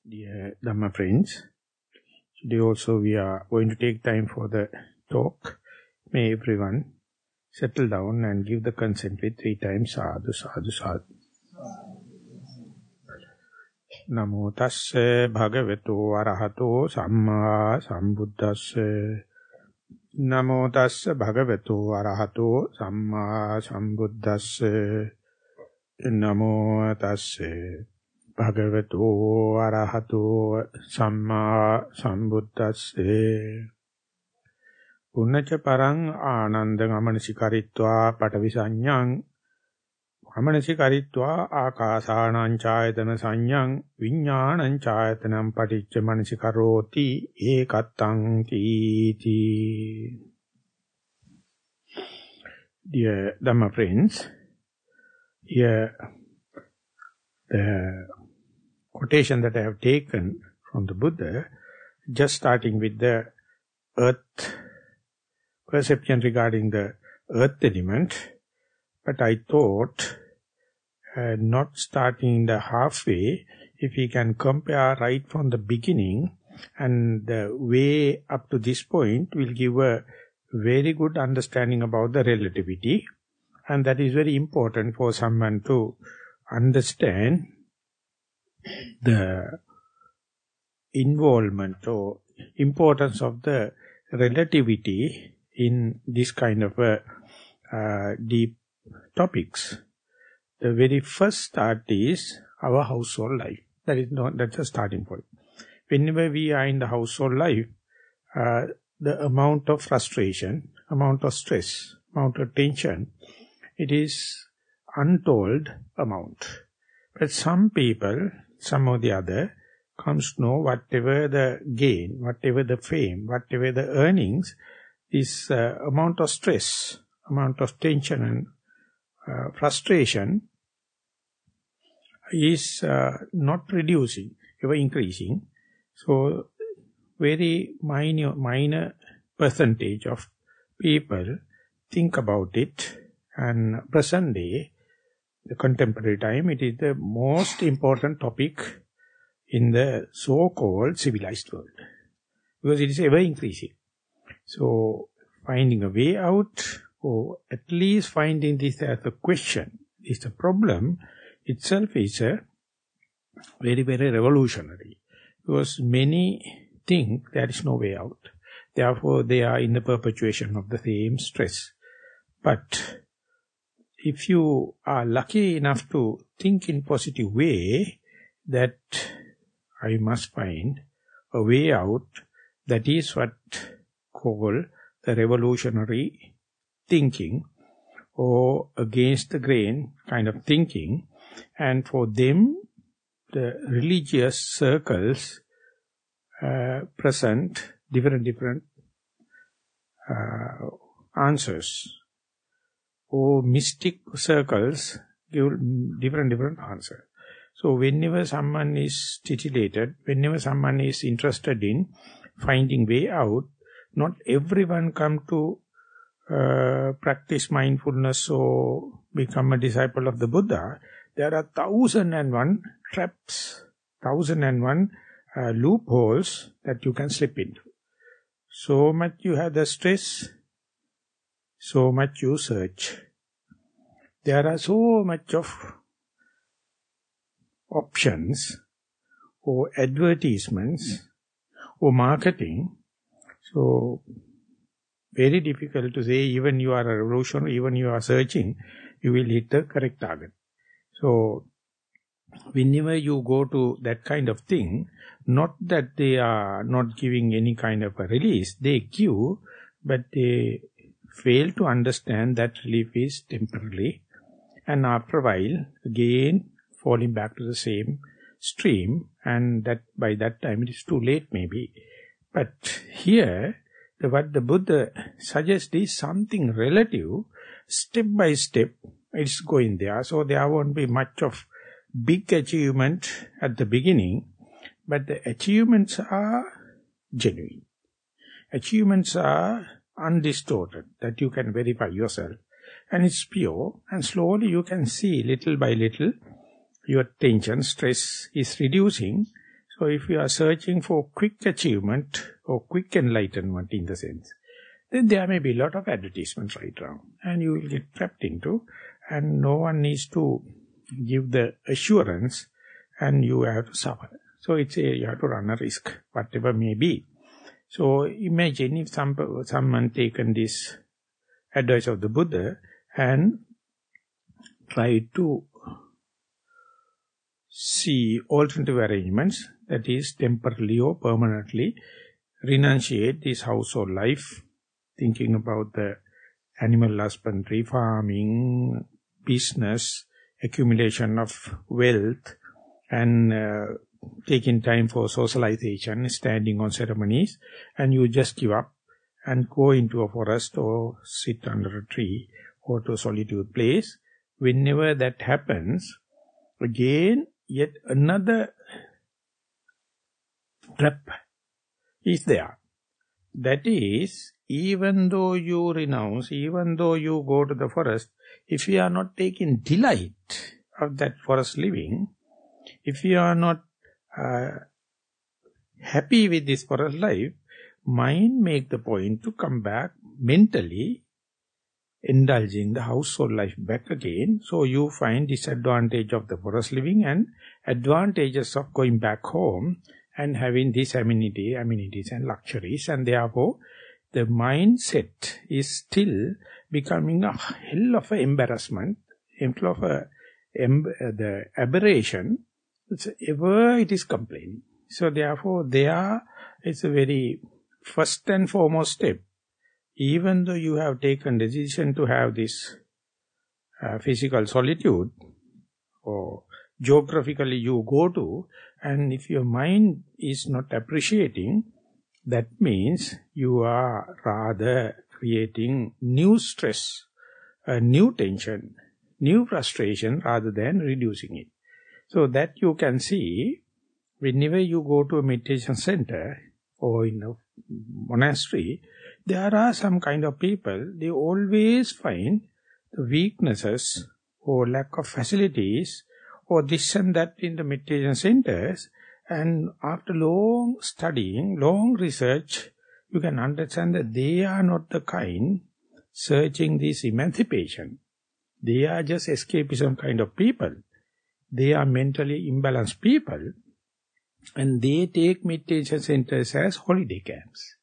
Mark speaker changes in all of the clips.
Speaker 1: Dear Dhamma friends, today also we are going to take time for the talk. May everyone settle down and give the consent with 3 times sadhu, sadhu, sadhu. Namo tasse bhagavato arahato samma sambuddhasse. Namo tasse bhagavato arahato samma sambuddhasse. Namo tasse Bhagavato arahato samma sambuddhasse. Punnaca parang anandang amanasikaritva patavisanyang amanasikaritva akasanang chayatana sanyang viññānaṃ chayatanam paticca manasikaroti ekattaṃ tīti. Dear Dhamma friends, here the quotation that I have taken from the Buddha, just starting with the earth perception regarding the earth element, but I thought not starting in the halfway, if we can compare right from the beginning and the way up to this point will give a very good understanding about the relativity, and that is very important for someone to understand the involvement or importance of the relativity in this kind of deep topics. The very first start is our household life. That's a starting point. Whenever we are in the household life, the amount of frustration, amount of stress, amount of tension, it is untold amount. But some people, some or the other, comes to know whatever the gain, whatever the fame, whatever the earnings, this amount of stress, amount of tension and frustration is not reducing, ever increasing. So, very minor percentage of people think about it, and present day, the contemporary time, it is the most important topic in the so-called civilized world, because it is ever increasing. So, finding a way out, or at least finding this as a question, is a problem, itself is a very, very revolutionary. Because many think there is no way out. Therefore, they are in the perpetuation of the same stress. But if you are lucky enough to think in positive way, that I must find a way out, that is what called the revolutionary thinking, or against the grain kind of thinking. And for them, the religious circles present different answers. Or mystic circles give different answers. So whenever someone is titillated, whenever someone is interested in finding way out, not everyone come to practice mindfulness or become a disciple of the Buddha. There are 1001 traps, 1001 loopholes that you can slip into. So much you have the stress, so much you search. There are so much of options or advertisements or marketing. So, very difficult to say, even you are a revolutionary, even you are searching, you will hit the correct target. So, whenever you go to that kind of thing, not that they are not giving any kind of a release, they give, but they fail to understand that relief is temporary, and after a while, again, falling back to the same stream, and that by that time it is too late maybe. But here, what the Buddha suggests is something relative, step by step, it's going there. So there won't be much of big achievement at the beginning, but the achievements are genuine. Achievements are undistorted, that you can verify yourself. And it's pure, and slowly you can see little by little your tension, stress is reducing. So if you are searching for quick achievement or quick enlightenment in the sense, then there may be a lot of advertisements right around, and you will get trapped into, and no one needs to give the assurance, and you have to suffer. So you have to run a risk, whatever may be. So imagine if someone taken this advice of the Buddha and tried to see alternative arrangements, that is temporarily or permanently renunciate this household life, thinking about the animal husbandry, farming, business, accumulation of wealth, and taking time for socialization, standing on ceremonies, and you just give up and go into a forest or sit under a tree or to a solitude place. Whenever that happens, again, yet another trap is there. That is, even though you renounce, even though you go to the forest, if you are not taking delight of that forest living, if you are not happy with this forest life, mind make the point to come back mentally, indulging the household life back again. So you find disadvantage of the forest living and advantages of going back home and having these amenities and luxuries, and therefore the mindset is still becoming a hell of an embarrassment, hell of the aberration. Ever it is complaining. So therefore it's a very first and foremost step. Even though you have taken decision to have this physical solitude, or geographically you go to, and if your mind is not appreciating, that means you are rather creating new stress, new tension, new frustration rather than reducing it. So that you can see whenever you go to a meditation center or in a monastery, there are some kind of people, they always find the weaknesses or lack of facilities or this and that in the meditation centers, and after long studying, long research, you can understand that they are not the kind searching this emancipation. They are just escapism kind of people. They are mentally imbalanced people, and they take meditation centers as holiday camps.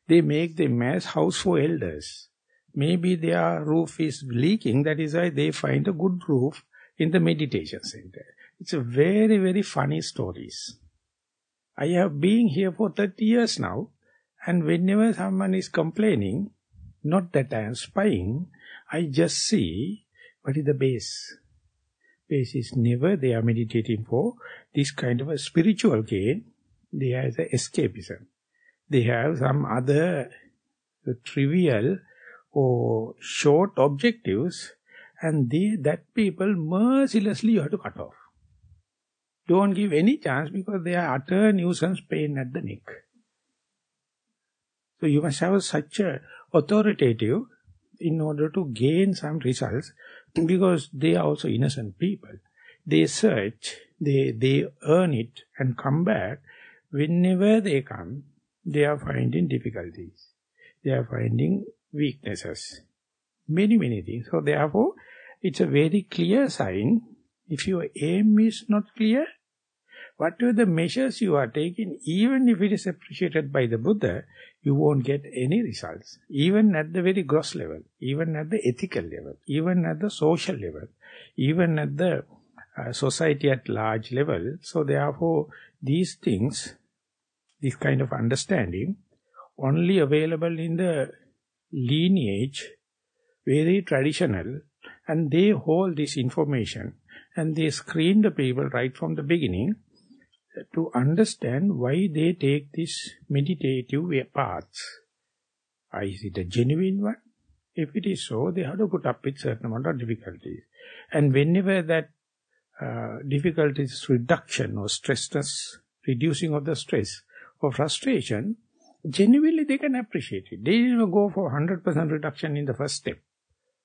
Speaker 1: They make them as house for elders. Maybe their roof is leaking, that is why they find a good roof in the meditation center. It's a very, very funny stories. I have been here for 30 years now, and whenever someone is complaining, not that I am spying, I just see what is the base. Base is never they are meditating for this kind of a spiritual gain. They have the escapism. They have some other trivial or short objectives, and that people mercilessly you have to cut off. Don't give any chance because they are utter nuisance, pain at the neck. So you must have such a authoritative in order to gain some results, because they are also innocent people. They search, they earn it and come back. Whenever they come, they are finding difficulties. They are finding weaknesses. Many, many things. So therefore, it's a very clear sign. If your aim is not clear, whatever the measures you are taking, even if it is appreciated by the Buddha, you won't get any results. Even at the very gross level, even at the ethical level, even at the social level, even at the society at large level. So therefore, these things, this kind of understanding, only available in the lineage, very traditional, and they hold this information, and they screen the people right from the beginning to understand why they take this meditative paths. Is it a genuine one? If it is so, they have to put up with certain amount of difficulties. And whenever that difficulties reduction or stressness, reducing of the stress or frustration, genuinely they can appreciate it. They didn't go for 100% reduction in the first step.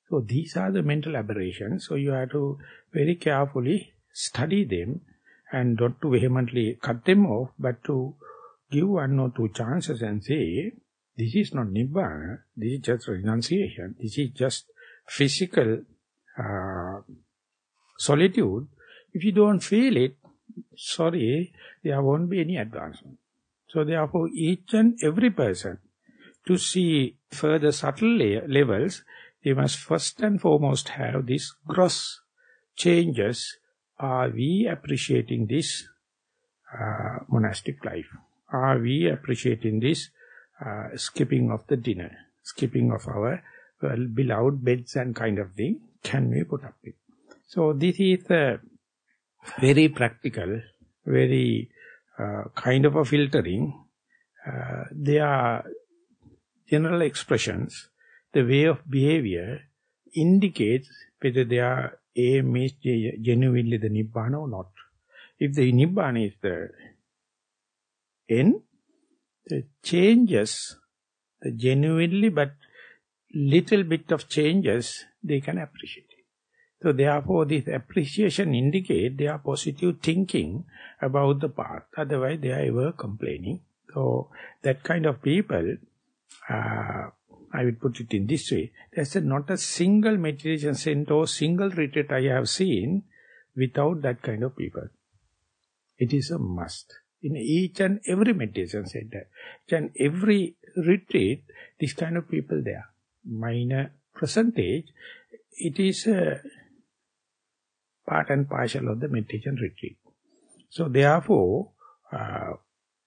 Speaker 1: So these are the mental aberrations. So you have to very carefully study them and not to vehemently cut them off, but to give 1 or 2 chances and say, this is not Nibbana, this is just renunciation, this is just physical solitude. If you don't feel it, sorry, there won't be any advancement. So therefore, each and every person, to see further subtle levels, they must first and foremost have these gross changes. Are we appreciating this monastic life? Are we appreciating this skipping of the dinner, skipping of our beloved beds and kind of thing? Can we put up with? So this is very practical, very kind of a filtering. They are general expressions. The way of behavior indicates whether their aim is genuinely the Nibbana or not. If the Nibbana is the end, the changes, the genuinely but little bit of changes, they can appreciate it. So therefore, this appreciation indicates their positive thinking about the path. Otherwise, they are ever complaining. So that kind of people, I would put it in this way. There's not a single meditation center or single retreat I have seen without that kind of people. It is a must. In each and every meditation center, each and every retreat, this kind of people there. Minor percentage, it is a part and parcel of the meditation retreat. So therefore,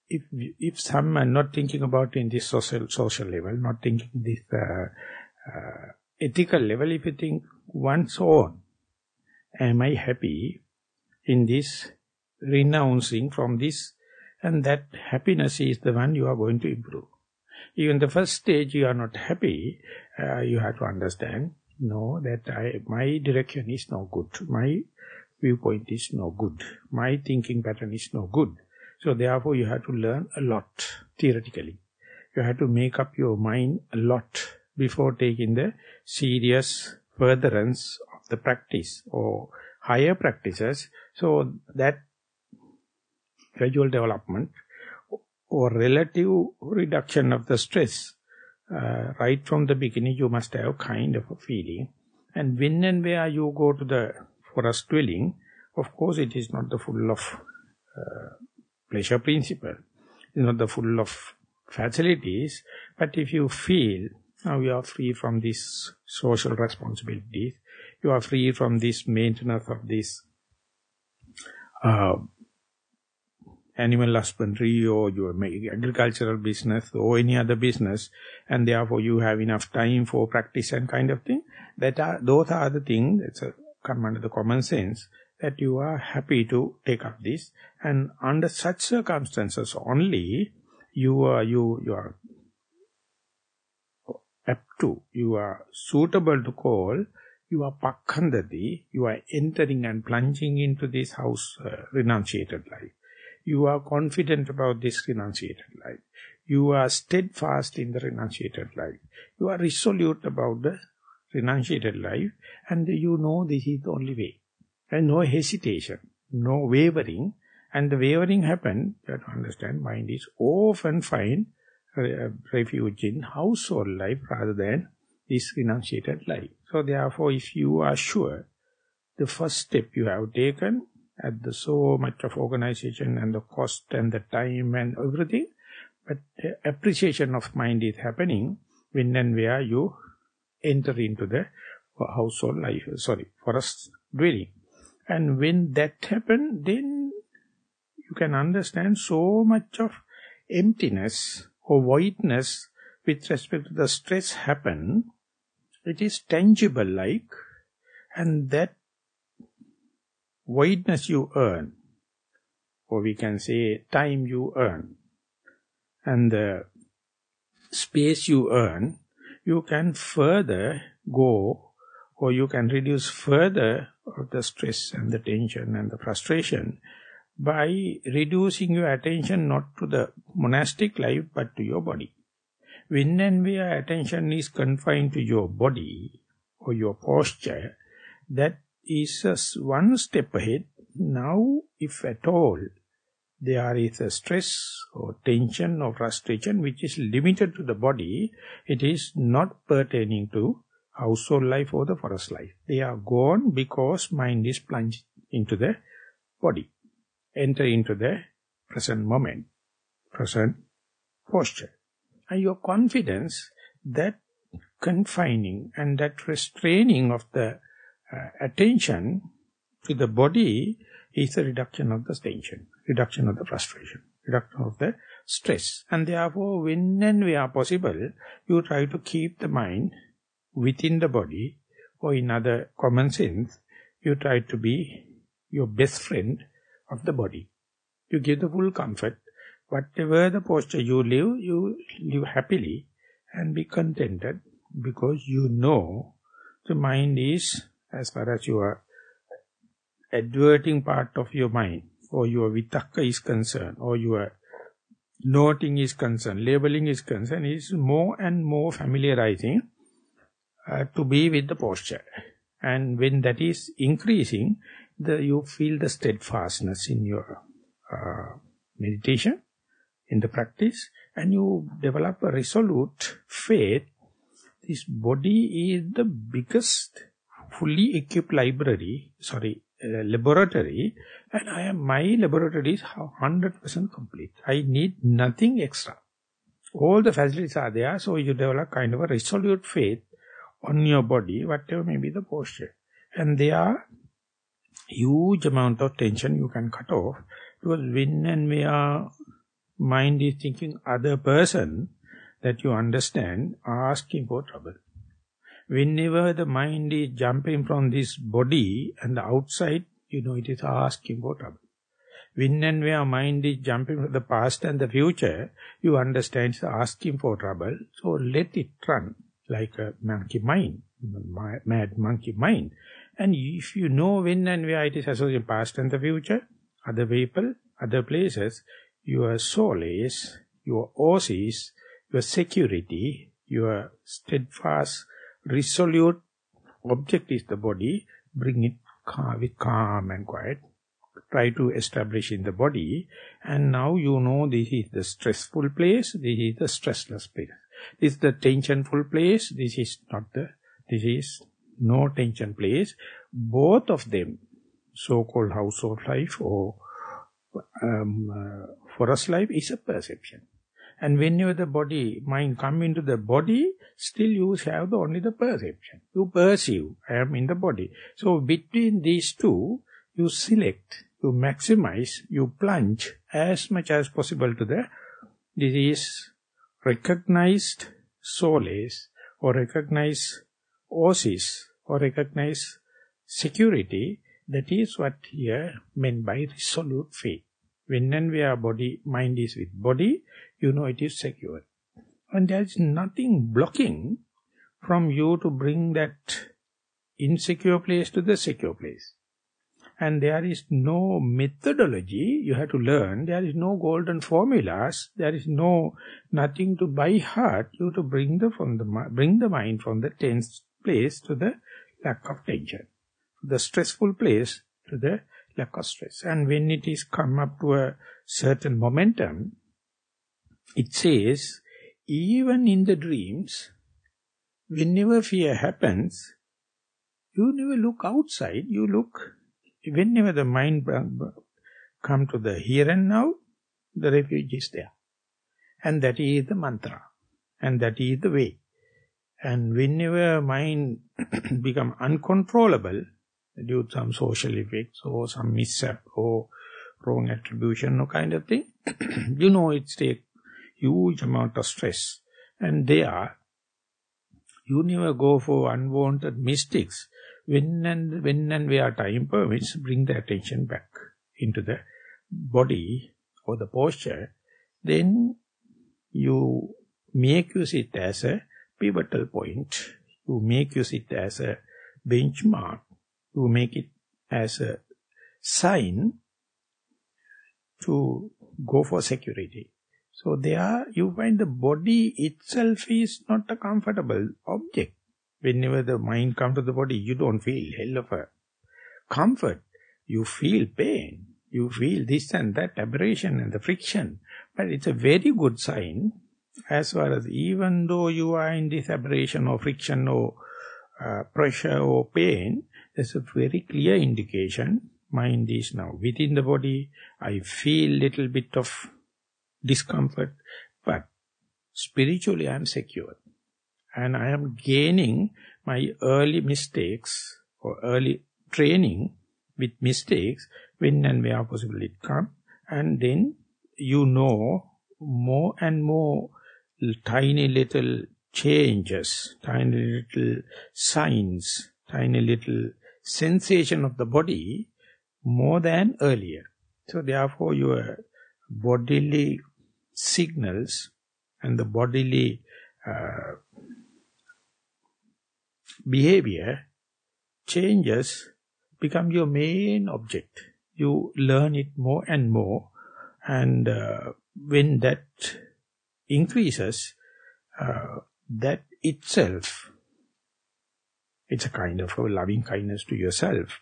Speaker 1: if some are not thinking about in this social level, not thinking this ethical level, if you think one's own, am I happy in this renouncing from this, and that happiness is the one you are going to improve. Even the first stage you are not happy, you have to understand, no, that my direction is no good, my viewpoint is no good, my thinking pattern is no good. So therefore you have to learn a lot theoretically. You have to make up your mind a lot before taking the serious furtherance of the practice or higher practices. So that gradual development or relative reduction of the stress, right from the beginning you must have kind of a feeling. And when and where you go to the forest dwelling, of course it is not the full of pleasure principle, it's not the full of facilities, but if you feel now you are free from these social responsibilities, you are free from this maintenance of this animal husbandry or your agricultural business or any other business, and therefore you have enough time for practice and kind of thing, those are the things that come under the common sense, that you are happy to take up this, and under such circumstances only you are apt to, you are suitable to call, you are pakkhandati, you are entering and plunging into this house renunciated life. You are confident about this renunciated life. You are steadfast in the renunciated life. You are resolute about the renunciated life, and you know this is the only way. And no hesitation, no wavering. And the wavering happens, you have to understand, mind is often find refuge in household life rather than this renunciated life. So therefore, if you are sure, the first step you have taken, at the so much of organization and the cost and the time and everything, but appreciation of mind is happening when and where you enter into the household life, forest dwelling. And when that happens, then you can understand so much of emptiness or voidness with respect to the stress happen. It is tangible like, and that voidness you earn, or we can say time you earn, and the space you earn, you can further go, or you can reduce further of the stress and the tension and the frustration by reducing your attention not to the monastic life but to your body. When and where attention is confined to your body or your posture, that is one step ahead now, if at all, there is a stress or tension or frustration which is limited to the body, it is not pertaining to household life or the forest life. They are gone because mind is plunged into the body. Enter into the present moment, present posture. And your confidence, that confining and that restraining of the attention to the body is a reduction of the tension, reduction of the frustration, reduction of the stress. And therefore, when and where possible, you try to keep the mind within the body, or in other common sense, you try to be your best friend of the body. You give the full comfort. Whatever the posture you live happily and be contented, because you know the mind is, as far as your adverting part of your mind, or your vitakka is concerned, or your noting is concerned, labeling is concerned, is more and more familiarizing to be with the posture. And when that is increasing, you feel the steadfastness in your meditation, in the practice, and you develop a resolute faith. This body is the biggest fully equipped laboratory, and my laboratory is 100% complete. I need nothing extra. All the facilities are there, so you develop kind of a resolute faith on your body, whatever may be the posture. And there are huge amount of tension you can cut off, because when and where mind is thinking other person that you understand, asking for trouble. Whenever the mind is jumping from this body and the outside, you know it is asking for trouble. When and where mind is jumping from the past and the future, you understand it's asking for trouble. So let it run like a monkey mind, mad monkey mind. And if you know when and where it is associated past and the future, other people, other places, your solace, your oasis, your security, your steadfast, resolute object is the body. Bring it with calm and quiet. Try to establish in the body. And now you know this is the stressful place, this is the stressless place. This is the tensionful place, this is no tension place. Both of them, so-called household life or forest life, is a perception. And whenever the mind come into the body, still you have only the perception. You perceive, I am in the body. So between these two, you select, you maximize, you plunge as much as possible to this is recognized solace, or recognized oasis, or recognized security. That is what here meant by resolute faith. When and where mind is with body, you know it is secure. And there is nothing blocking from you to bring that insecure place to the secure place. And there is no methodology you have to learn. There is no golden formulas. There is nothing to by heart you to bring the mind from the tense place to the lack of tension, the stressful place to the lack of stress. And when it is come up to a certain momentum, it says, even in the dreams, whenever fear happens, you never look outside, you look, whenever the mind come to the here and now, the refuge is there. And that is the mantra. And that is the way. And whenever mind become uncontrollable, due to some social effects or some mishap or wrong attribution or kind of thing, you know it's take huge amount of stress. And there, you never go for unwanted mistakes. When and where time permits, bring the attention back into the body or the posture. Then you make use it as a pivotal point. You make use it as a benchmark. You make it as a sign to go for security. So there you find the body itself is not a comfortable object. Whenever the mind comes to the body, you don't feel hell of a comfort. You feel pain. You feel this and that aberration and the friction. But it's a very good sign as far as even though you are in this aberration or friction or pressure or pain, there's a very clear indication. Mind is now within the body. I feel little bit of discomfort, but spiritually I am secure. And I am gaining my early mistakes or early training with mistakes when and where possible it comes. And then you know more and more tiny little changes, tiny little signs, tiny little sensation of the body more than earlier. So therefore your bodily signals and the bodily behavior changes become your main object. You learn it more and more, and when that increases, that itself, it's a kind of a loving kindness to yourself.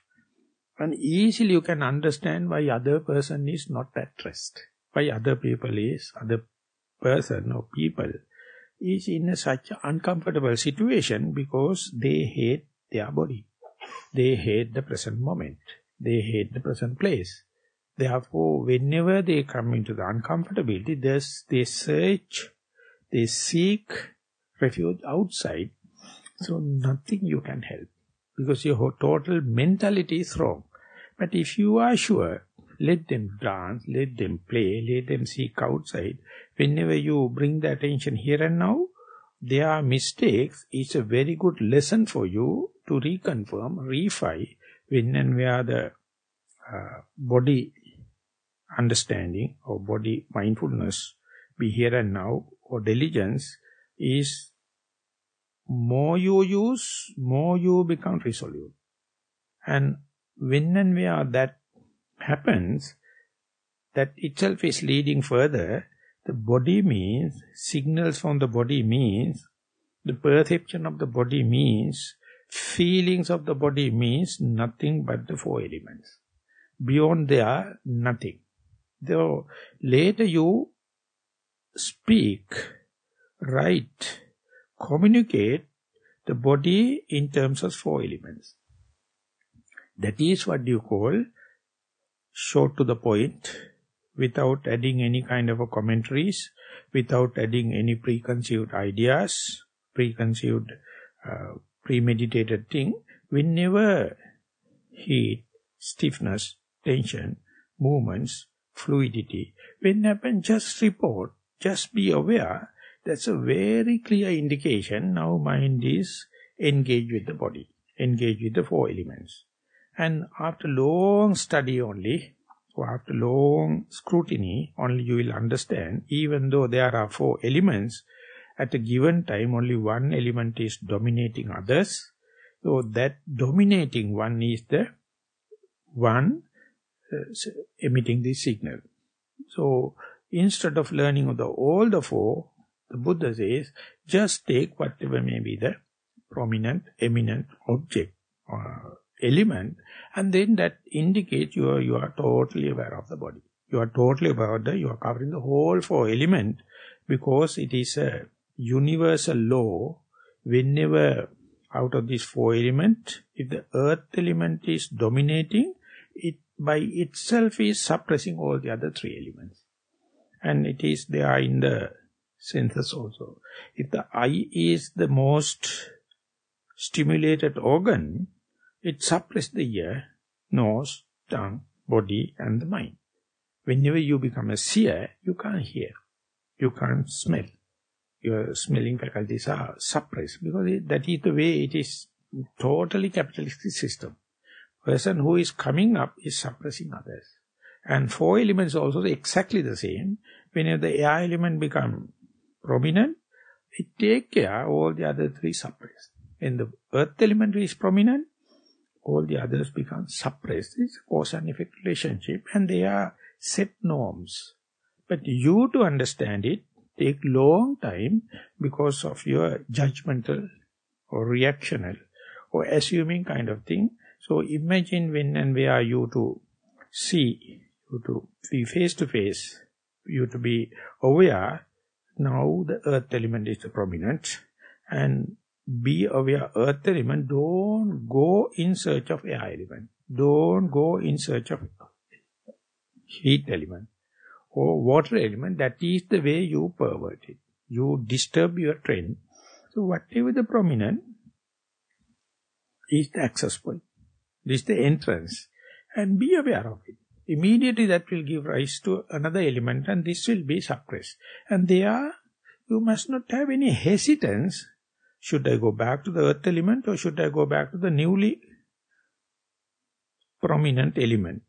Speaker 1: And easily you can understand why other person is not at rest. Why other person or people is in such an uncomfortable situation, because they hate their body. They hate the present moment. They hate the present place. Therefore, whenever they come into the uncomfortability, they search, they seek refuge outside. So nothing you can help, because your total mentality is wrong. But if you are sure, let them dance, let them play, let them seek outside. Whenever you bring the attention here and now, their mistakes is a very good lesson for you to reconfirm, refine, when and where the body understanding or body mindfulness, be here and now, or diligence, is more you use, more you become resolute. And when and where that happens, that itself is leading further. The body means, signals from the body means, the perception of the body means, feelings of the body means nothing but the four elements. Beyond there, nothing. Though later you speak, write, communicate the body in terms of four elements. That is what you call short to the point, without adding any kind of a commentaries, without adding any preconceived ideas, premeditated thing. Whenever heat, stiffness, tension, movements, fluidity, when happen, just report, just be aware. That's a very clear indication. Now mind is engaged with the body, engaged with the four elements. And after long study only, or after long scrutiny, only you will understand, even though there are four elements, at a given time only one element is dominating others. So that dominating one is the one emitting the signal. So instead of learning of all the four, the Buddha says, just take whatever may be the prominent, eminent object or element, and then that indicates you are totally aware of the body. You are totally aware you are covering the whole four element, because it is a universal law. Whenever out of these four elements, if the earth element is dominating, it by itself is suppressing all the other three elements. And it is there in the senses also. If the eye is the most stimulated organ, it suppresses the ear, nose, tongue, body and the mind. Whenever you become a seer, you can't hear, you can't smell. Your smelling faculties are suppressed, because that is the way it is. Totally capitalistic system. Person who is coming up is suppressing others. And four elements also exactly the same. Whenever the air element become prominent, it take care, all the other three suppressed. When the earth element is prominent, all the others become suppressed. It's a cause and effect relationship, and they are set norms. But you to understand it take long time, because of your judgmental or reactional or assuming kind of thing. So imagine when and where you to see, you to be face to face, you to be aware, now the earth element is the prominent, and be aware earth element, don't go in search of air element, don't go in search of heat element or water element. That is the way you pervert it. You disturb your trend. So whatever the prominent is the access point. This is the entrance. And be aware of it. Immediately that will give rise to another element and this will be suppressed. And there you must not have any hesitance. Should I go back to the earth element or should I go back to the newly prominent element?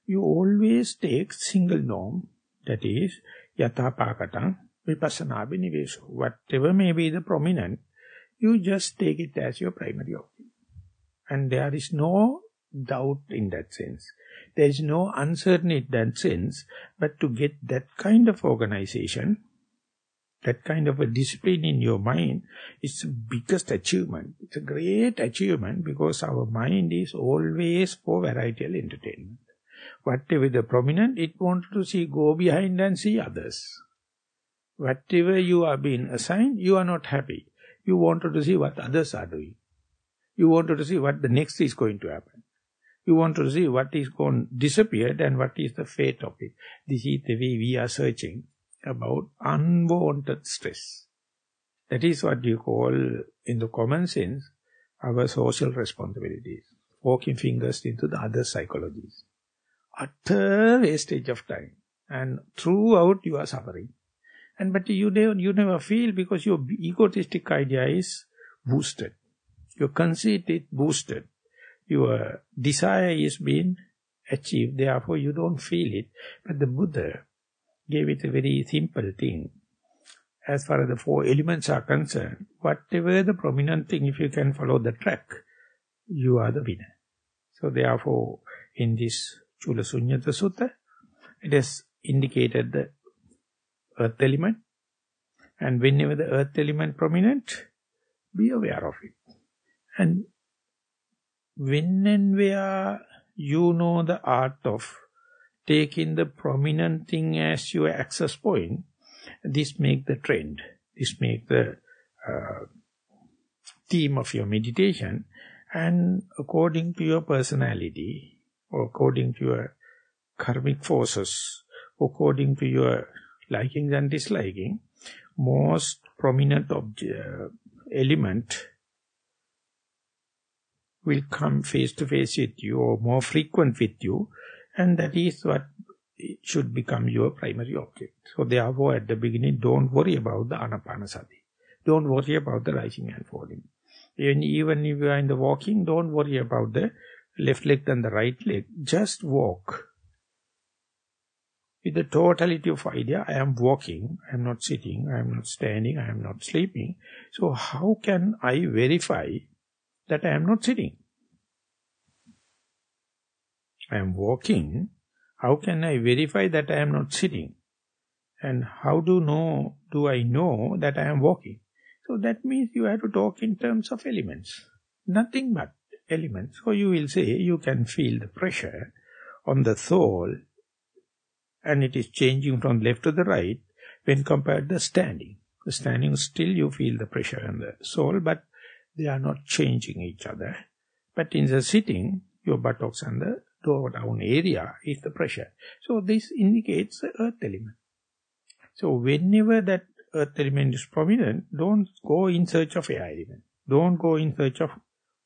Speaker 1: You always take single norm, that is, yatha pakatang vipassana biniveso. Whatever may be the prominent, you just take it as your primary object. And there is no doubt in that sense. There is no uncertainty in that sense. But to get that kind of organization, that kind of a discipline in your mind, it's the biggest achievement. It's a great achievement because our mind is always for varietal entertainment. Whatever the prominent, it wants to see, go behind and see others. Whatever you are being assigned, you are not happy. You wanted to see what others are doing. You wanted to see what the next is going to happen. You want to see what is going to disappear and what is the fate of it. This is the way we are searching about unwanted stress. That is what you call, in the common sense, our social responsibilities. Walking fingers into the other psychologies. Utter wastage of time. And throughout you are suffering. But you never feel because your egotistic idea is boosted. Your conceit is boosted. Your desire is being achieved. Therefore, you don't feel it. But the Buddha gave it a very simple thing. As far as the four elements are concerned, whatever the prominent thing, if you can follow the track, you are the winner. So therefore, in this Chula Sunnatha Sutta, it has indicated the earth element. And whenever the earth element prominent, be aware of it. And when and where you know the art of taking the prominent thing as your access point, this make the trend. This make the theme of your meditation. And according to your personality, or according to your karmic forces, according to your liking and disliking, most prominent element will come face to face with you or more frequent with you, and that is what should become your primary object. So therefore at the beginning, don't worry about the anapanasati. Don't worry about the rising and falling. Even if you are in the walking, don't worry about the left leg and the right leg. Just walk. With the totality of idea, I am walking, I am not sitting, I am not standing, I am not sleeping. So how can I verify that I am not sitting? I am walking. How can I verify that I am not sitting? And how do I know that I am walking? So that means you have to talk in terms of elements. Nothing but elements. So you will say, you can feel the pressure on the soul, and it is changing from left to the right when compared to the standing. The standing still you feel the pressure on the soul, but they are not changing each other. But in the sitting, your buttocks and the lower down area is the pressure. So this indicates the earth element. So whenever that earth element is prominent, don't go in search of air element. Don't go in search of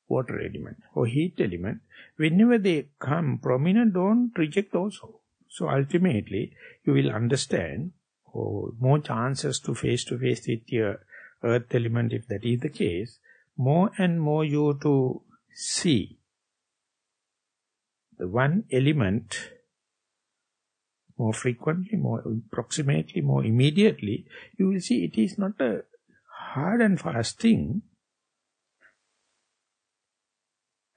Speaker 1: water element or heat element. Whenever they come prominent, don't reject also. So ultimately, you will understand, or more chances to face with your earth element, if that is the case, more and more you to see the one element more frequently, more approximately, more immediately. You will see it is not a hard and fast thing.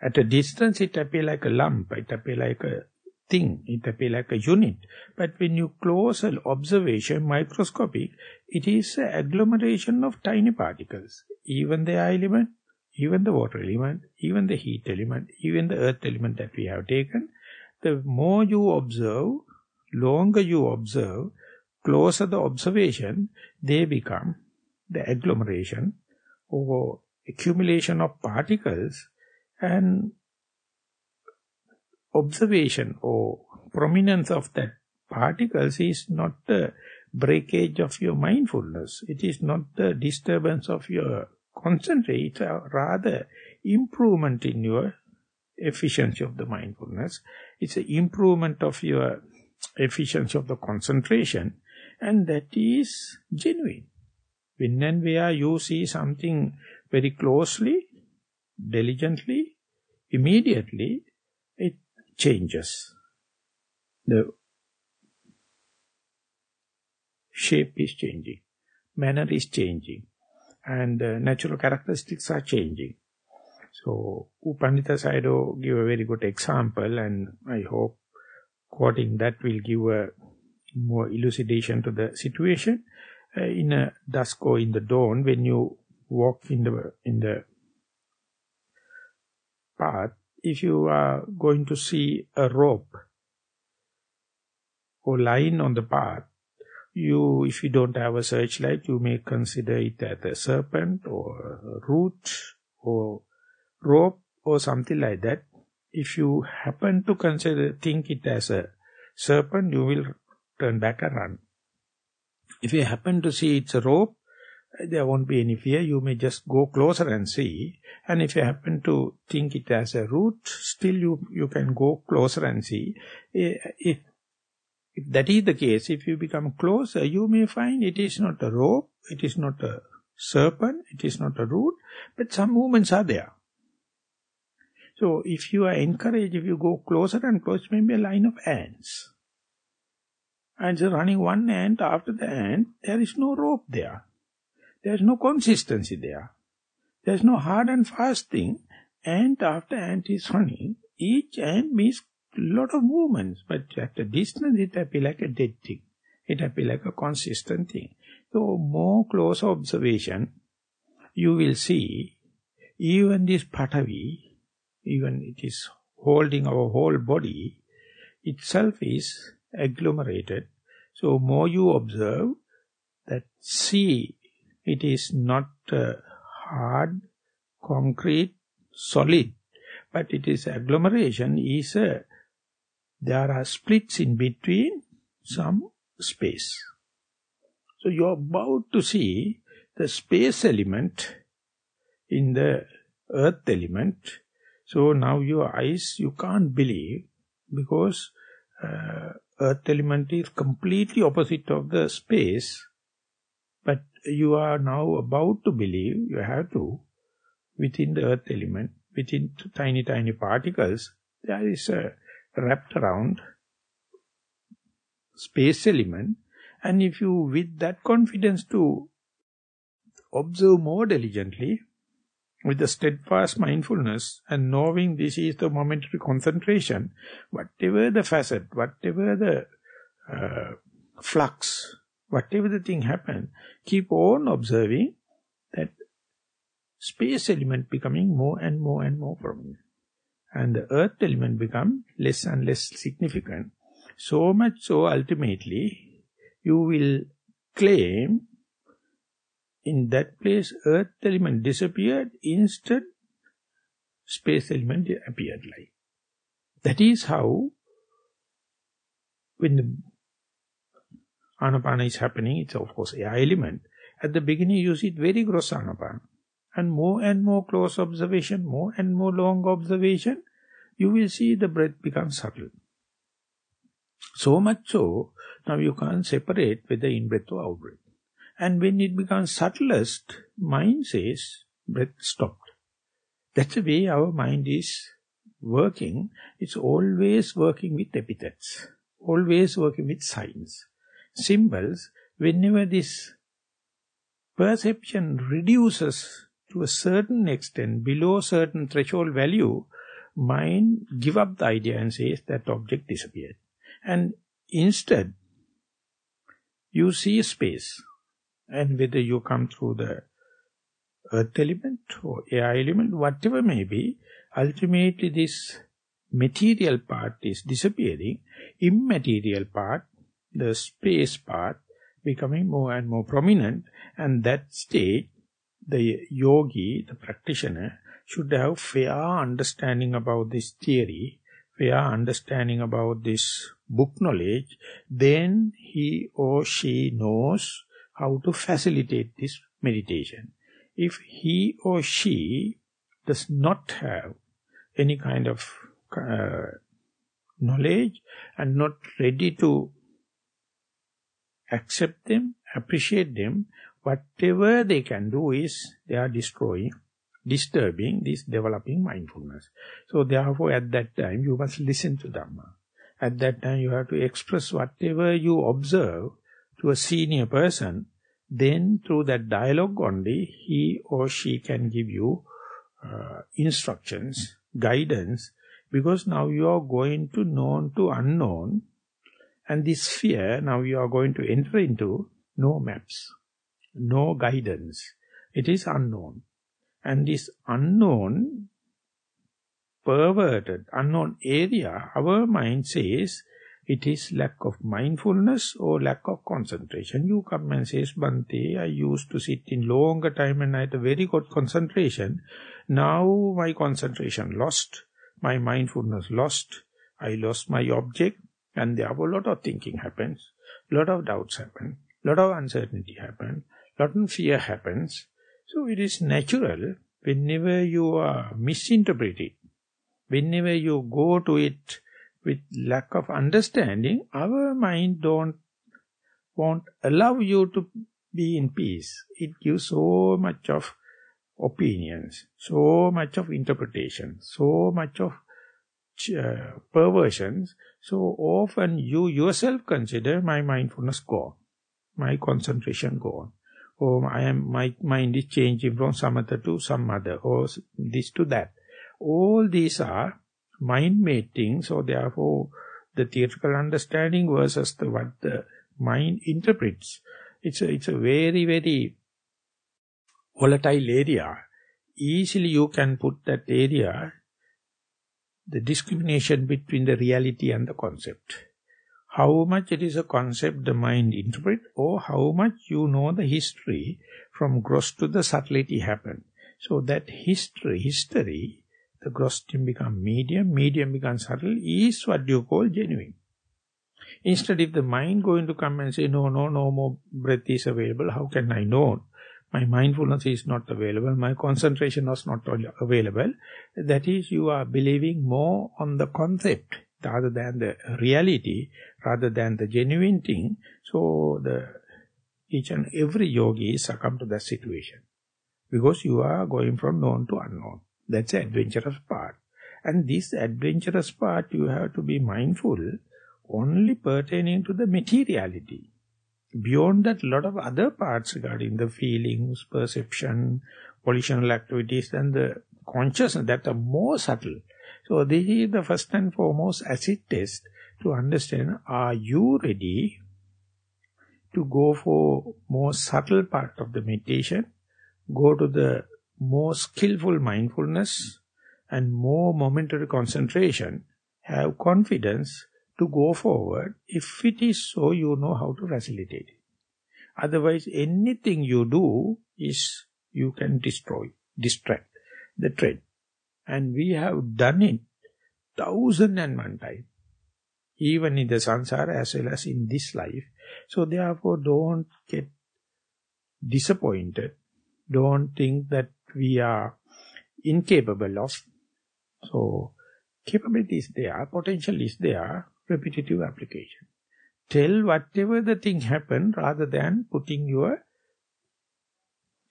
Speaker 1: At a distance, it appears like a lump, it appears like a thing, it appears like a unit. But when you close an observation, microscopic, it is an agglomeration of tiny particles. Even the element, even the water element, even the heat element, even the earth element that we have taken, the more you observe, longer you observe, closer the observation, they become the agglomeration or accumulation of particles, and observation or prominence of that particles is not the breakage of your mindfulness. It is not the disturbance of your concentration, rather improvement in your efficiency of the mindfulness. It's an improvement of your efficiency of the concentration, and that is genuine. When and where you see something very closely, diligently, immediately, it changes. The shape is changing, manner is changing, and natural characteristics are changing. So, Pandita Sayadaw give a very good example, and I hope quoting that will give a more elucidation to the situation. In a dusk or in the dawn, when you walk in the path, if you are going to see a rope or line on the path, if you don't have a searchlight, you may consider it as a serpent or a root or rope or something like that. If you happen to think it as a serpent, you will turn back and run. If you happen to see it's a rope, there won't be any fear. You may just go closer and see. And if you happen to think it as a root, still you can go closer and see. If that is the case, if you become closer, you may find it is not a rope, it is not a serpent, it is not a root, but some movements are there. So if you are encouraged, if you go closer and closer, maybe a line of ants. And so running one ant after the ant, there is no rope there. There is no consistency there. There is no hard and fast thing. Ant after ant is running. Each ant means a lot of movements, but at a distance it appears like a dead thing. It appears like a consistent thing. So more close observation, you will see even this Patavi, even it is holding our whole body, itself is agglomerated. So more you observe, that see, it is not hard, concrete, solid, but it is agglomeration, there are splits in between, some space. So you are about to see the space element in the earth element. So now your eyes, you can't believe, because earth element is completely opposite of the space, but you are now about to believe, you have to, within the earth element, within tiny particles, there is a wrapped around space element, and if you, with that confidence to observe more diligently, with the steadfast mindfulness and knowing this is the momentary concentration, whatever the facet, whatever the flux, whatever the thing happen, keep on observing that space element becoming more and more and more prominent. And the earth element become less and less significant. So much so ultimately, you will claim in that place earth element disappeared, instead space element appeared like. That is how, when the Anapana is happening, it's of course air element. At the beginning you see it very gross Anapana. And more close observation, more and more long observation, you will see the breath become subtle. So much so, now you can't separate whether in-breath or out-breath. And when it becomes subtlest, mind says, breath stopped. That's the way our mind is working. It's always working with epithets, always working with signs, symbols. Whenever this perception reduces to a certain extent, below certain threshold value, mind give up the idea and says that object disappeared. And instead, you see space. And whether you come through the earth element or air element, whatever may be, ultimately this material part is disappearing, immaterial part, the space part, becoming more and more prominent, and that stage, the yogi, the practitioner, should have fair understanding about this theory, fair understanding about this book knowledge, then he or she knows how to facilitate this meditation. If he or she does not have any kind of knowledge and not ready to accept them, appreciate them, whatever they can do is they are disturbing this developing mindfulness. So therefore at that time you must listen to Dhamma. At that time you have to express whatever you observe to a senior person. Then through that dialogue only he or she can give you instructions, guidance, because now you are going to known to unknown, and this sphere now you are going to enter into no maps, no guidance. It is unknown. And this unknown, perverted, unknown area, our mind says it is lack of mindfulness or lack of concentration. You come and say, Bhante, I used to sit in longer time and I had a very good concentration. Now my concentration lost, my mindfulness lost, I lost my object, and therefore a lot of thinking happens, a lot of doubts happen, a lot of uncertainty happens, a lot of fear happens. So it is natural, whenever you are misinterpreted, whenever you go to it with lack of understanding, our mind won't allow you to be in peace. It gives so much of opinions, so much of interpretation, so much of perversions. So often you yourself consider, my mindfulness gone, my concentration gone, or my mind is changing from samatha to some other, or this to that. All these are mind-made things, so therefore the theoretical understanding versus what the mind interprets. It's a very, very volatile area. Easily you can put that area, the discrimination between the reality and the concept. How much it is a concept the mind interprets, or how much you know the history from gross to the subtlety happened. So that history, the gross thing becomes medium becomes subtle, is what you call genuine. Instead, if the mind going to come and say, no more breath is available, how can I know? My mindfulness is not available, my concentration was not available. That is, you are believing more on the concept rather than the reality, rather than the genuine thing. So each and every yogi succumb to that situation, because you are going from known to unknown. That's the adventurous part. And this adventurous part, you have to be mindful only pertaining to the materiality. Beyond that, a lot of other parts regarding the feelings, perception, volitional activities, and the consciousness that are more subtle. So this is the first and foremost acid test to understand, are you ready to go for more subtle part of the meditation, go to the more skillful mindfulness and more momentary concentration, have confidence to go forward. If it is so, you know how to facilitate it. Otherwise, anything you do is, you can distract the trend. And we have done it 1,001 times, even in the samsara as well as in this life. So therefore, don't get disappointed. Don't think that we are incapable of. So, capability is there, potential is there, repetitive application. Tell whatever the thing happened rather than putting your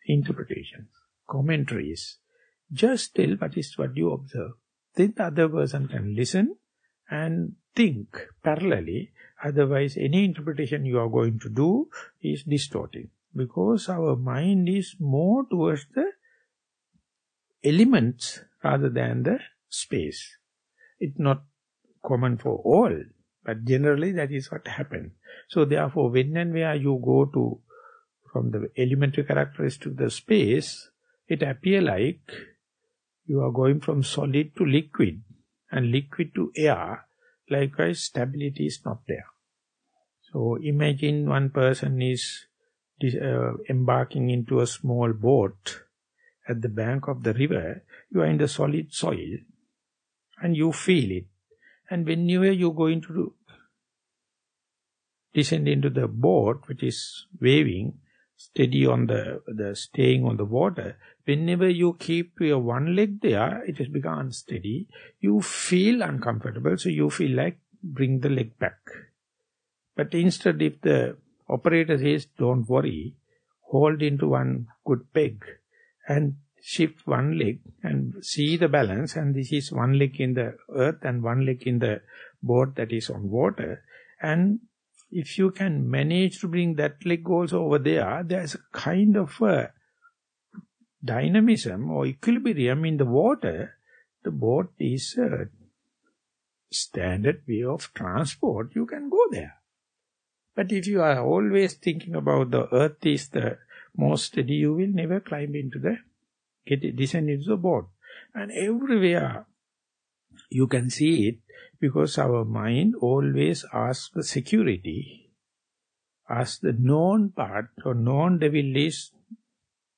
Speaker 1: interpretations, commentaries. Just tell what you observe. Then the other person can listen and think parallelly. Otherwise, any interpretation you are going to do is distorting. Because our mind is more towards the elements rather than the space. It's not common for all, but generally that is what happens. So therefore, when and where you go to from the elementary characteristic to the space, it appears like you are going from solid to liquid and liquid to air. Likewise, stability is not there. So imagine one person is embarking into a small boat at the bank of the river. You are in the solid soil and you feel it. And whenever you go into descend into the boat, which is waving, steady on staying on the water, whenever you keep your one leg there, it has become unsteady. You feel uncomfortable, so you feel like bring the leg back. But instead, if the operator says, don't worry, hold into one good peg and shift one leg and see the balance, and this is one leg in the earth and one leg in the boat that is on water, and if you can manage to bring that leg also over there, there's a kind of a dynamism or equilibrium in the water. The boat is a standard way of transport. You can go there. But if you are always thinking about the earth is the most steady, you will never climb into descend into the boat. And everywhere you can see it, because our mind always asks the security, asks the known part, or known devil is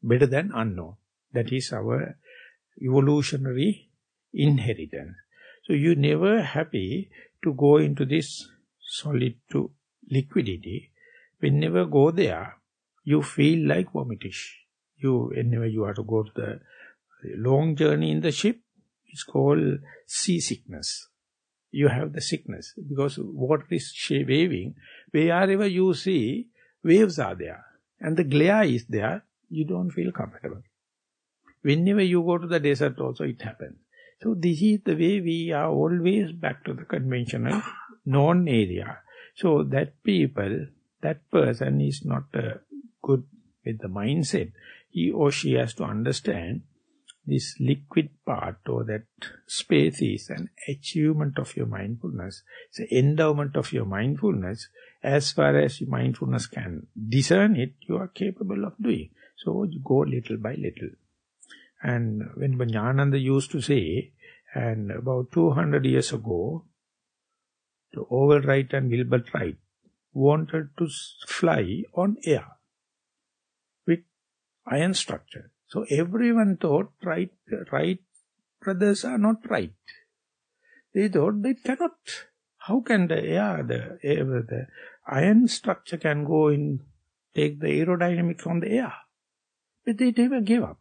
Speaker 1: better than unknown. That is our evolutionary inheritance. So you're never happy to go into this solid to liquidity. Whenever go there, you feel like vomitish. Whenever you have to go to the long journey in the ship, it's called seasickness. You have the sickness because water is waving. Wherever you see, waves are there and the glare is there, you don't feel comfortable. Whenever you go to the desert also it happens. So this is the way we are always back to the conventional known area. So that person is not good with the mindset. He or she has to understand this liquid part or that space is an achievement of your mindfulness. It's an endowment of your mindfulness. As far as your mindfulness can discern it, you are capable of doing. So you go little by little. And when Jnananda used to say, and about 200 years ago, the Owl Wright and Wilbur Wright wanted to fly on air with iron structure. So everyone thought Wright brothers are not right. They thought they cannot. How can the iron structure can go in, take the aerodynamics from the air? But they never gave up.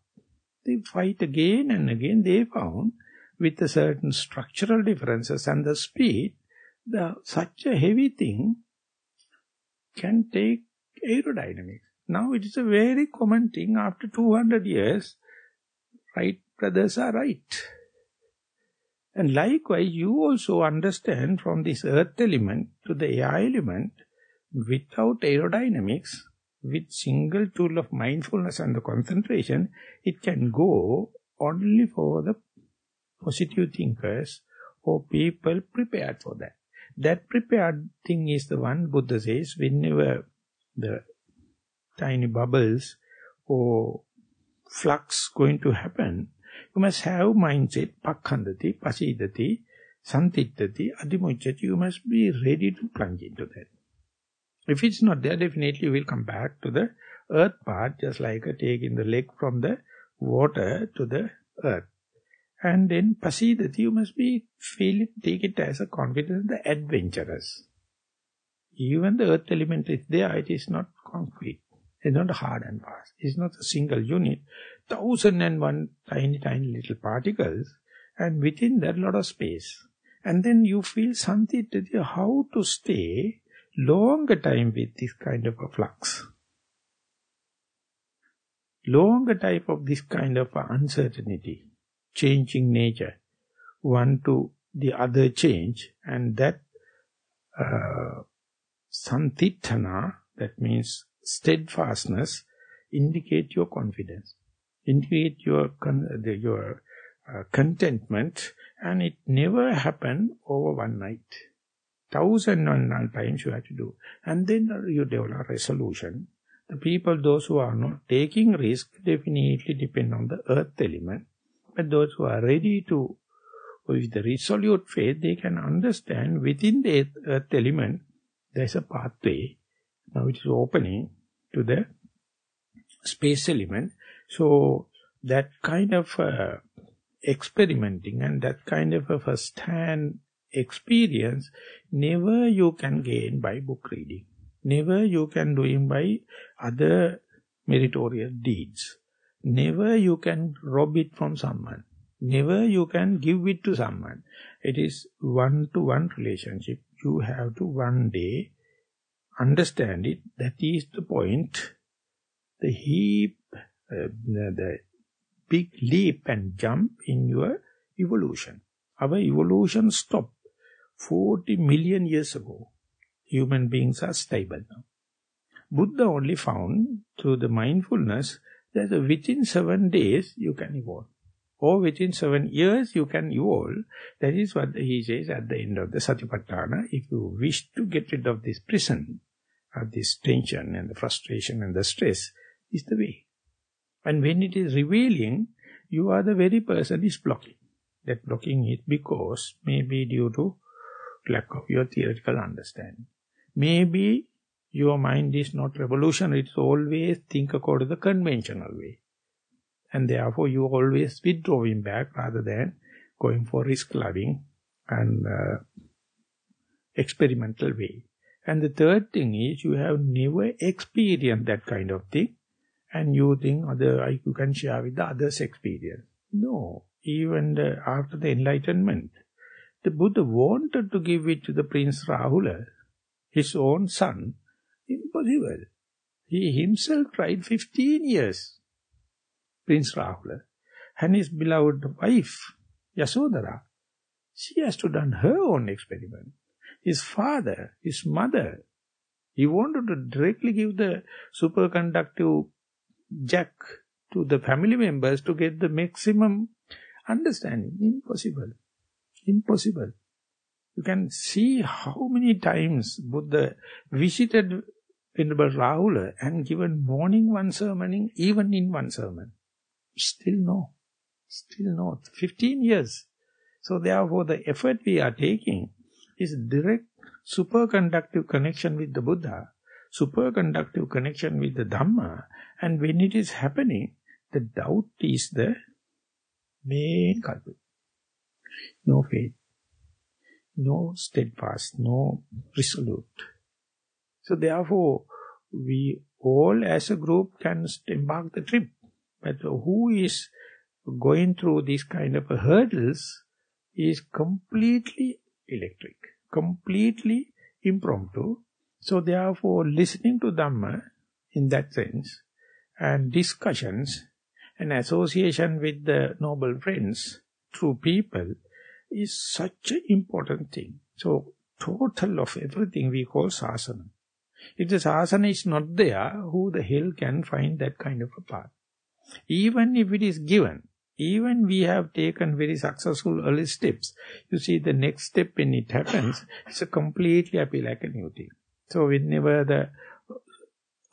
Speaker 1: They fight again and again. They found with the certain structural differences and the speed, such a heavy thing can take aerodynamics. Now it is a very common thing. After 200 years, Wright brothers are right. And likewise, you also understand from this earth element to the air element, without aerodynamics, with single tool of mindfulness and the concentration, it can go only for the positive thinkers or people prepared for that. That prepared thing is the one Buddha says, whenever the tiny bubbles or flux going to happen, you must have mindset, pakkhandati, pasidati, santittati, adimujjati. You must be ready to plunge into that. If it's not there, definitely you will come back to the earth part, just like taking the leg from the water to the earth. And then pasidati, you must take it as a confidence, the adventurous. Even the earth element is there, it is not concrete. It's not hard and fast. It's not a single unit. 1,001 tiny little particles, and within that lot of space. And then you feel something, how to stay longer time with this kind of a flux. Longer type of this kind of uncertainty, changing nature, one to the other change, and that santittana, that means steadfastness, indicate your confidence, indicate your contentment, and it never happened over one night. 1,001 times you have to do. And then you develop resolution, The people, those who are not taking risk, definitely depend on the earth element. But those who are ready to, with the resolute faith, they can understand within the earth element, there is a pathway. Now it is opening to the space element. So that kind of experimenting and that kind of a first-hand experience, never you can gain by book reading. Never you can do it by other meritorious deeds. Never you can rob it from someone. Never you can give it to someone. It is one-to-one relationship. You have to one day understand it. That is the point. The big leap and jump in your evolution. Our evolution stopped 40 million years ago. Human beings are stable now. Buddha only found through the mindfulness that within 7 days you can evolve. Or within 7 years you can evolve. That is what he says at the end of the Satipatthana. If you wish to get rid of this prison, of this tension and the frustration and the stress, is the way. And when it is revealing, you are the very person is blocking. That blocking is because maybe due to lack of your theoretical understanding. Maybe your mind is not revolutionary, it's always think according to the conventional way. And therefore you always withdrawing back rather than going for risk-loving and experimental way. And the third thing is you have never experienced that kind of thing and you think you can share with the others' experience. No, even after the enlightenment, the Buddha wanted to give it to the Prince Rahula, his own son. Impossible. He himself tried 15 years, Prince Rahula. And his beloved wife, Yasodhara, she has to done her own experiment. His father, his mother, he wanted to directly give the superconductive jack to the family members to get the maximum understanding. Impossible. Impossible. You can see how many times Buddha visited Venerable Rahula and given morning one sermon, even in one sermon. Still no. Still no. 15 years. So therefore the effort we are taking is direct superconductive connection with the Buddha, superconductive connection with the Dhamma, and when it is happening, the doubt is the main culprit. No faith, no steadfast, no resolute. So therefore, we all as a group can embark the trip. But who is going through these kind of hurdles is completely electric, completely impromptu. So therefore, listening to Dhamma in that sense, and discussions, and association with the noble friends, true people, is such an important thing. So, total of everything we call sasana. If the sasana is not there, who the hell can find that kind of a path? Even if it is given, even we have taken very successful early steps, you see the next step when it happens, it's a completely appear like a new thing. So whenever the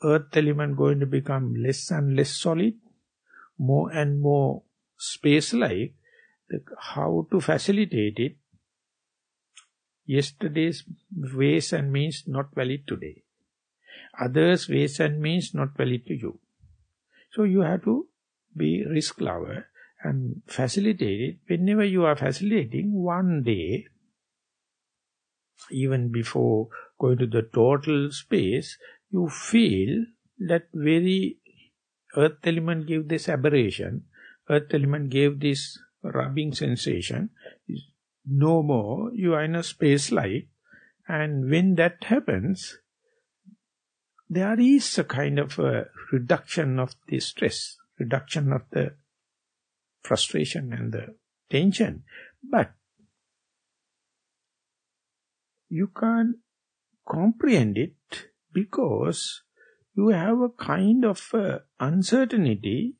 Speaker 1: earth element going to become less and less solid, more and more space-like, how to facilitate it, yesterday's ways and means not valid today. Others' ways and means not valid to you. So you have to be risk lover and facilitate it. Whenever you are facilitating, one day, even before going to the total space, you feel that very earth element gave this aberration, earth element gave this rubbing sensation, no more, you are in a space light, and when that happens, there is a kind of a reduction of the stress, reduction of the frustration and the tension, but you can't comprehend it because you have a kind of uncertainty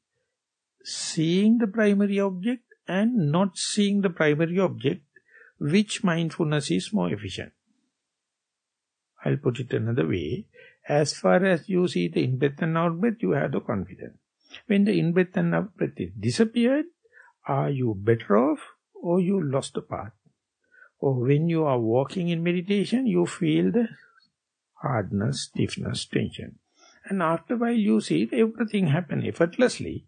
Speaker 1: seeing the primary object and not seeing the primary object. Which mindfulness is more efficient? I'll put it another way. As far as you see the in-breath and out-breath, you have the confidence. When the in-breath and out-breath is disappeared, are you better off or you lost the path? Or when you are walking in meditation, you feel the hardness, stiffness, tension. And after a while you see everything happen effortlessly.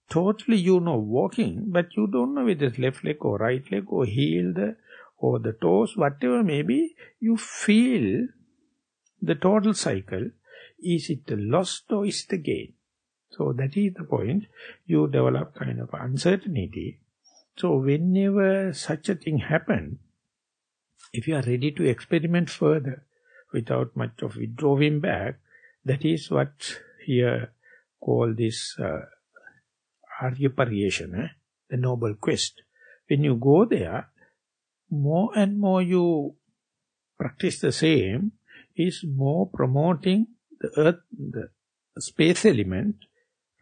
Speaker 1: Totally you know walking, but you don't know whether it's left leg or right leg or heel or the toes, whatever may be, you feel the total cycle. Is it the loss or is it the gain? So that is the point. You develop kind of uncertainty. So whenever such a thing happens, if you are ready to experiment further without much of withdrawing back, that is what here called this Arya Pariyeshana, the noble quest. When you go there, more and more you practice the same, is more promoting the earth, the space element,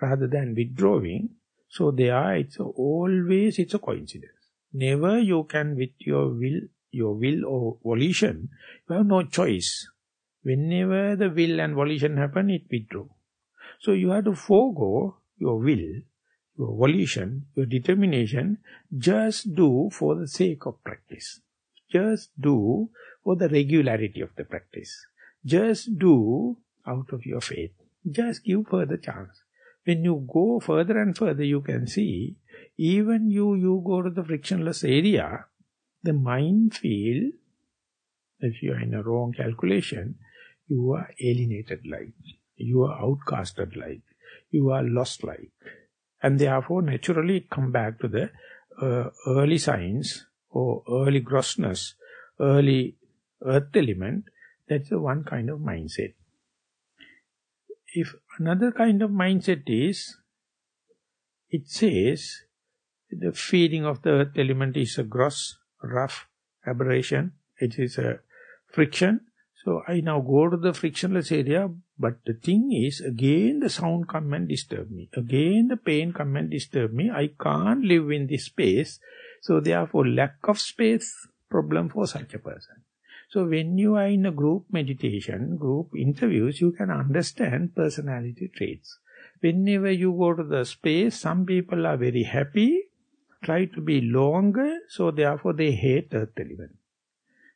Speaker 1: rather than withdrawing. So there it's a coincidence. Never you can with your will or volition, you have no choice. Whenever the will and volition happen, it withdraw. So you have to forego your will, your volition, your determination, just do for the sake of practice. Just do for the regularity of the practice. Just do out of your faith. Just give further chance. When you go further and further, you can see, even you go to the frictionless area, the mind feel, if you are in a wrong calculation, you are alienated like, you are outcasted like, you are lost like. And therefore, naturally come back to the early signs or early grossness, early earth element. That's the one kind of mindset. If another kind of mindset is, it says, the feeling of the earth element is a gross, rough aberration, it is a friction. So I now go to the frictionless area, but the thing is, again the sound come and disturb me. Again the pain come and disturb me. I can't live in this space. So therefore lack of space, problem for such a person. So when you are in a group meditation, group interviews, you can understand personality traits. Whenever you go to the space, some people are very happy, try to be longer, so therefore they hate earth element.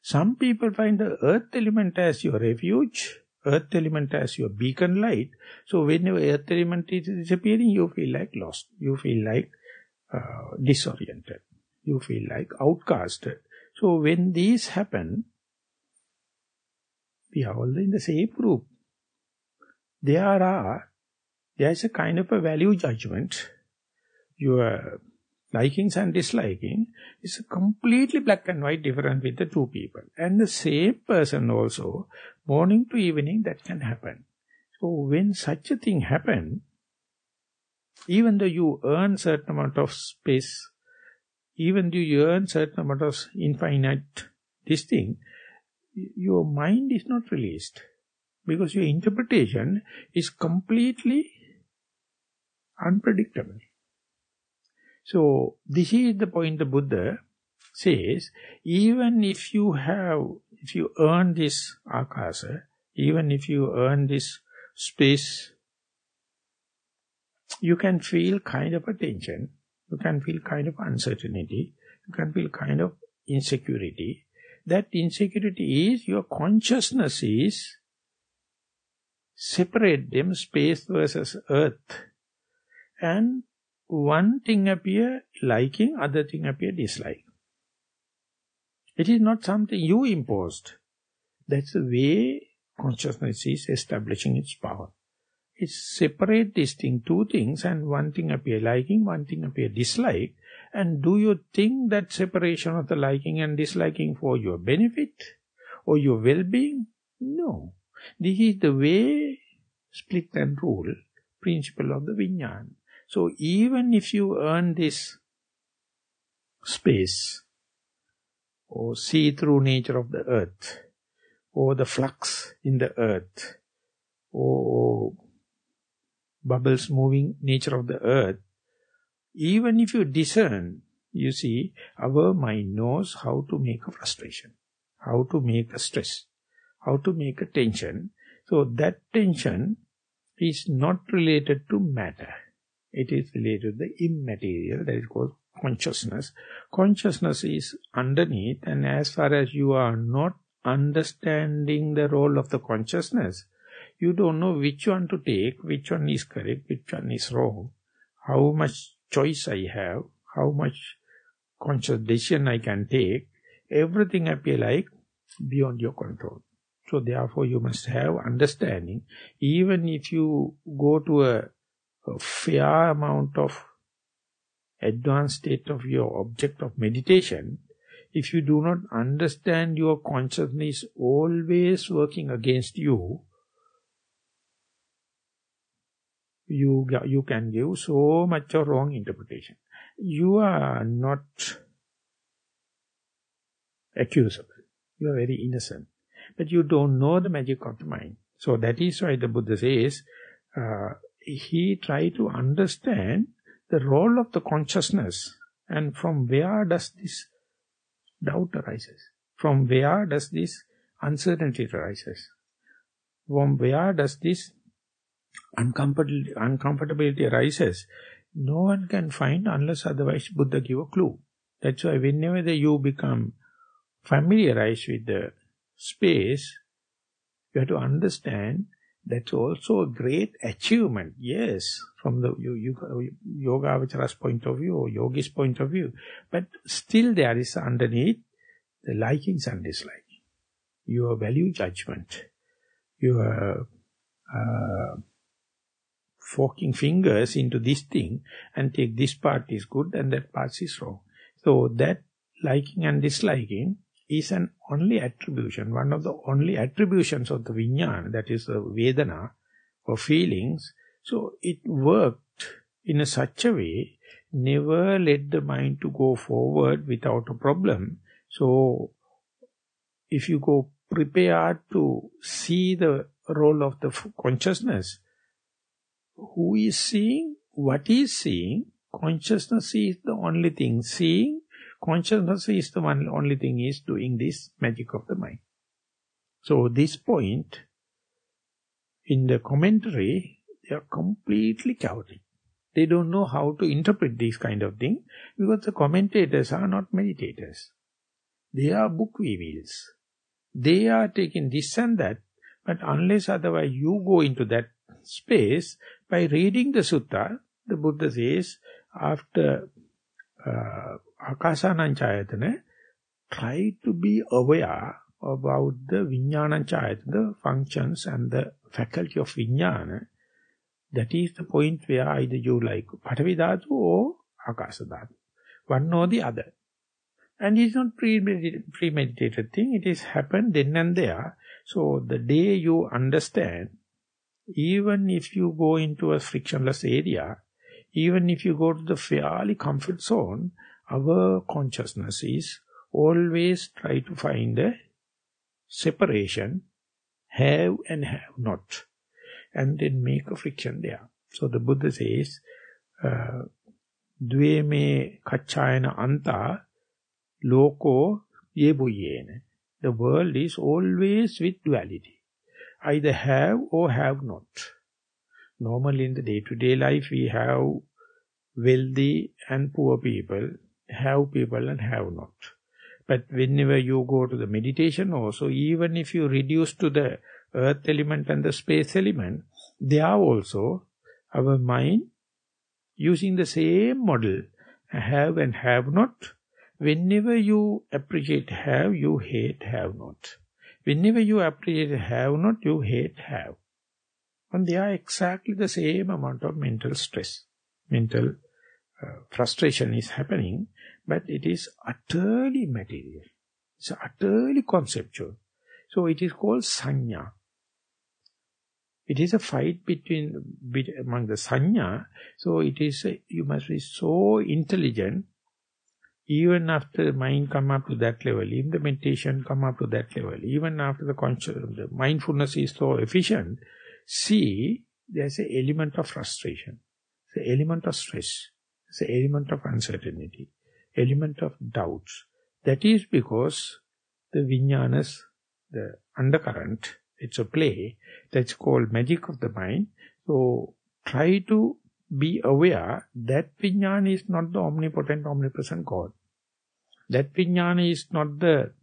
Speaker 1: Some people find the earth element as your refuge, earth element as your beacon light. So whenever earth element is disappearing, you feel like lost. You feel like disoriented. You feel like outcasted. So when these happen, we are all in the same group. There is a kind of a value judgment. Your likings and disliking is a completely black and white difference with the two people. And the same person also, morning to evening, that can happen. So when such a thing happens, even though you earn certain amount of space, even though you earn certain amount of infinite this thing, your mind is not released. Because your interpretation is completely unpredictable. So this is the point the Buddha says, even if you earn this akasa, even if you earn this space, you can feel kind of a tension, you can feel kind of uncertainty, you can feel kind of insecurity. That insecurity is your consciousness is separate them, space versus earth. And one thing appear liking, other thing appear dislike. It is not something you imposed. That's the way consciousness is establishing its power. It's separate these two things, and one thing appear liking, one thing appear dislike. And do you think that separation of the liking and disliking for your benefit or your well-being? No. This is the way split and rule, principle of the Vijnana. So even if you earn this space, or see-through nature of the earth, or the flux in the earth, or bubbles moving nature of the earth, even if you discern, you see, our mind knows how to make a frustration, how to make a stress, how to make a tension. So that tension is not related to matter. It is related to the immaterial, that is called consciousness. Consciousness is underneath, and as far as you are not understanding the role of the consciousness, you don't know which one to take, which one is correct, which one is wrong, how much choice I have, how much conscious decision I can take. Everything appears like beyond your control. So therefore you must have understanding. Even if you go to a fair amount of advanced state of your object of meditation, if you do not understand your consciousness always working against you, you can give so much of wrong interpretation. You are not accusable. You are very innocent. But you don't know the magic of the mind. So that is why the Buddha says, he tried to understand the role of the consciousness, and from where does this doubt arises? From where does this uncertainty arises? From where does this uncomfortability arises? No one can find unless otherwise Buddha give a clue. That's why whenever you become familiarized with the space, you have to understand that's also a great achievement. Yes, from the Yogavachara's point of view or Yogi's point of view. But still there is underneath the likings and dislikings, your value judgment, your forking fingers into this thing and take this part is good and that part is wrong. So that liking and disliking is an only attribution, one of the only attributions of the vijnana, that is the vedana or feelings. So it worked in such a way, never let the mind to go forward without a problem. So if you go prepared to see the role of the consciousness, who is seeing, what is seeing, consciousness is the only thing seeing, consciousness is the only thing is doing this magic of the mind. So this point, in the commentary, they are completely chaotic. They don't know how to interpret this kind of thing, because the commentators are not meditators. They are book weavers. They are taking this and that, but unless otherwise you go into that space, by reading the sutta, the Buddha says, after Akasananchayatana, try to be aware about the Vijnananchayatana, the functions and the faculty of Vijnana. That is the point where either you like Patavi Dhatu or Akasa Dhatu, one or the other. And it's not premeditated thing, it is happened then and there. So the day you understand, even if you go into a frictionless area, even if you go to the fairly comfort zone, our consciousness is always try to find a separation, have and have not, and then make a friction there. So the Buddha says, Dve me kachayana anta loko yebuyena. The world is always with duality. Either have or have not. Normally in the day-to-day life we have wealthy and poor people, have people and have not. But whenever you go to the meditation also, even if you reduce to the earth element and the space element, there also our mind using the same model, have and have not. Whenever you appreciate have, you hate have not. Whenever you appreciate have not, you hate have. And they are exactly the same amount of mental stress. Mental frustration is happening, but it is utterly material. It's utterly conceptual. So it is called sanya. It is a fight among the sanya. So it is, you must be so intelligent. Even after the mind come up to that level, even the meditation come up to that level, even after the mindfulness is so efficient, see, there's an element of frustration, there's an element of stress, there's an element of uncertainty, element of doubts. That is because the vijnanas, the undercurrent, It's a play. That's called magic of the mind. So try to be aware that Vijnana is not the omnipotent, omnipresent God. That Vijnana is not the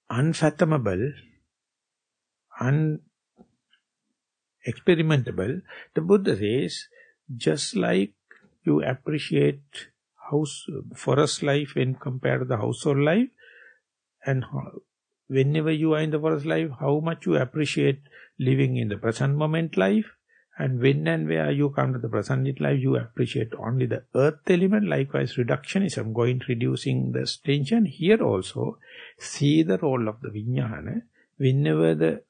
Speaker 1: unfathomable, unexperimentable. The Buddha says, just like you appreciate forest life when compared to the household life, and whenever you are in the forest life, how much you appreciate living in the present moment life, and when and where you come to the present life, you appreciate only the earth element. Likewise, reductionism, going reducing the tension. Here also, see the role of the Vijnana. Whenever the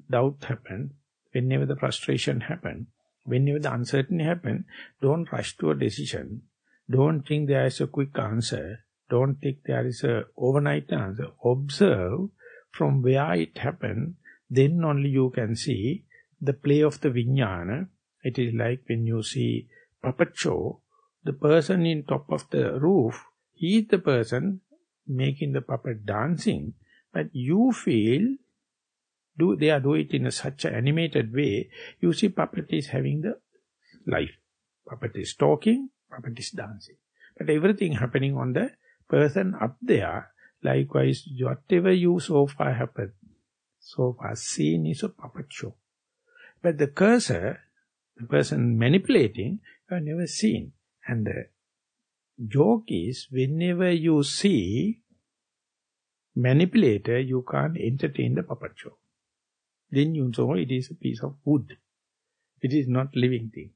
Speaker 1: doubt happen, whenever the frustration happen, whenever the uncertainty happen, don't rush to a decision. Don't think there is a quick answer. Don't think there is a overnight answer. Observe from where it happened. Then only you can see the play of the Vijnana. It is like when you see puppet show, the person in top of the roof, he is the person making the puppet dancing, but you feel, they are doing it in such an animated way, you see puppet is having the life. Puppet is talking, puppet is dancing. But everything happening on the person up there, likewise, whatever you so far happened, so far seen is a puppet show. But the cursor, the person manipulating, you have never seen. And the joke is, whenever you see manipulator, you can't entertain the puppet show. Then you know it is a piece of wood. It is not living thing.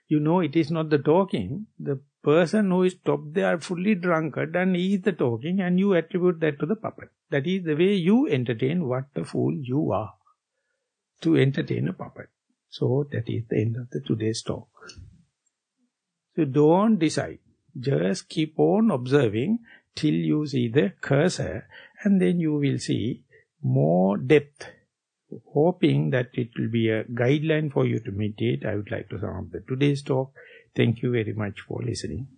Speaker 1: You know it is not the talking. The person who is top there fully drunkard and he is the talking, and you attribute that to the puppet. That is the way you entertain what the fool you are, to entertain a puppet. So that is the end of today's talk. So don't decide. Just keep on observing till you see the cursor, and then you will see more depth. Hoping that it will be a guideline for you to meditate, I would like to sum up today's talk. Thank you very much for listening.